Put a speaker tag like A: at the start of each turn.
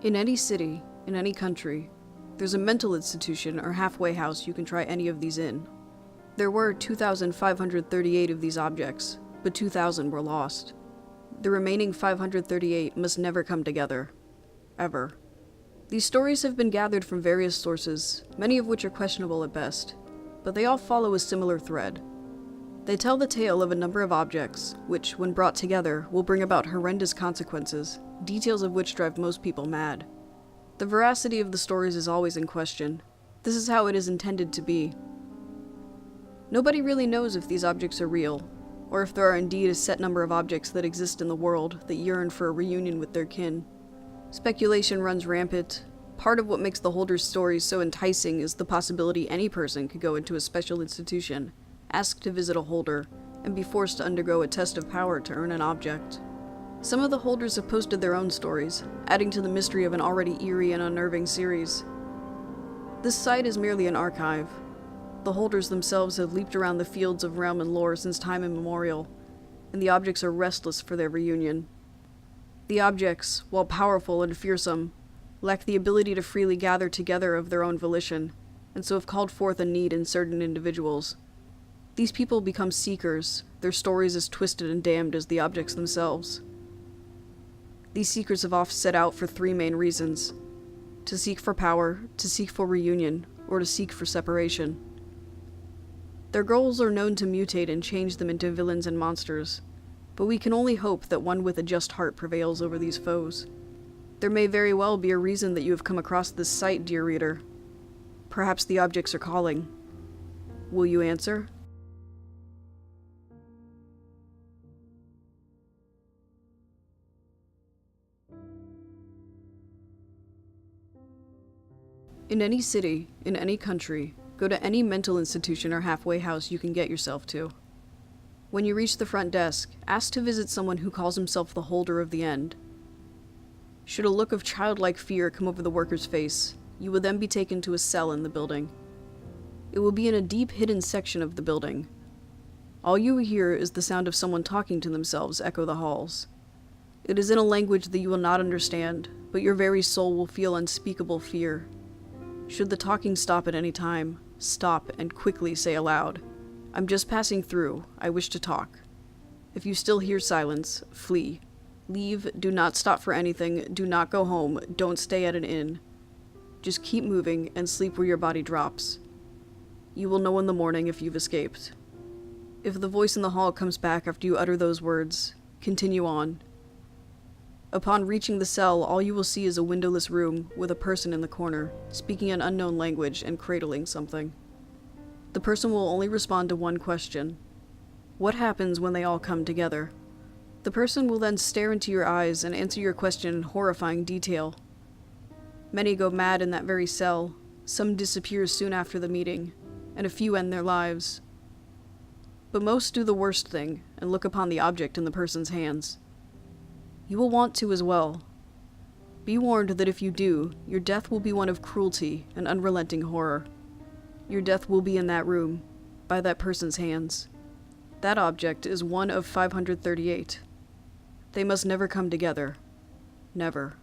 A: In any city, in any country, there's a mental institution or halfway house you can try any of these in. There were 2,538 of these objects, but 2,000 were lost. The remaining 538 must never come together. Ever. These stories have been gathered from various sources, many of which are questionable at best, but they all follow a similar thread. They tell the tale of a number of objects, which, when brought together, will bring about horrendous consequences, details of which drive most people mad. The veracity of the stories is always in question. This is how it is intended to be. Nobody really knows if these objects are real, or if there are indeed a set number of objects that exist in the world that yearn for a reunion with their kin. Speculation runs rampant. Part of what makes the Holders' stories so enticing is the possibility any person could go into a special institution, ask to visit a Holder, and be forced to undergo a test of power to earn an object. Some of the Holders have posted their own stories, adding to the mystery of an already eerie and unnerving series. This site is merely an archive. The Holders themselves have leaped around the fields of realm and lore since time immemorial, and the objects are restless for their reunion. The objects, while powerful and fearsome, lack the ability to freely gather together of their own volition, and so have called forth a need in certain individuals. These people become seekers, their stories as twisted and damned as the objects themselves. These seekers have oft set out for three main reasons: to seek for power, to seek for reunion, or to seek for separation. Their goals are known to mutate and change them into villains and monsters, but we can only hope that one with a just heart prevails over these foes. There may very well be a reason that you have come across this site, dear reader. Perhaps the objects are calling. Will you answer? In any city, in any country, go to any mental institution or halfway house you can get yourself to. When you reach the front desk, ask to visit someone who calls himself the Holder of the End. Should a look of childlike fear come over the worker's face, you will then be taken to a cell in the building. It will be in a deep hidden section of the building. All you will hear is the sound of someone talking to themselves echo the halls. It is in a language that you will not understand, but your very soul will feel unspeakable fear. Should the talking stop at any time, stop and quickly say aloud, "I'm just passing through, I wish to talk." If you still hear silence, flee. Leave, do not stop for anything, do not go home, don't stay at an inn. Just keep moving and sleep where your body drops. You will know in the morning if you've escaped. If the voice in the hall comes back after you utter those words, continue on. Upon reaching the cell, all you will see is a windowless room with a person in the corner, speaking an unknown language and cradling something. The person will only respond to one question. What happens when they all come together? The person will then stare into your eyes and answer your question in horrifying detail. Many go mad in that very cell, some disappear soon after the meeting, and a few end their lives. But most do the worst thing and look upon the object in the person's hands. You will want to as well. Be warned that if you do, your death will be one of cruelty and unrelenting horror. Your death will be in that room, by that person's hands. That object is one of 538. They must never come together. Never.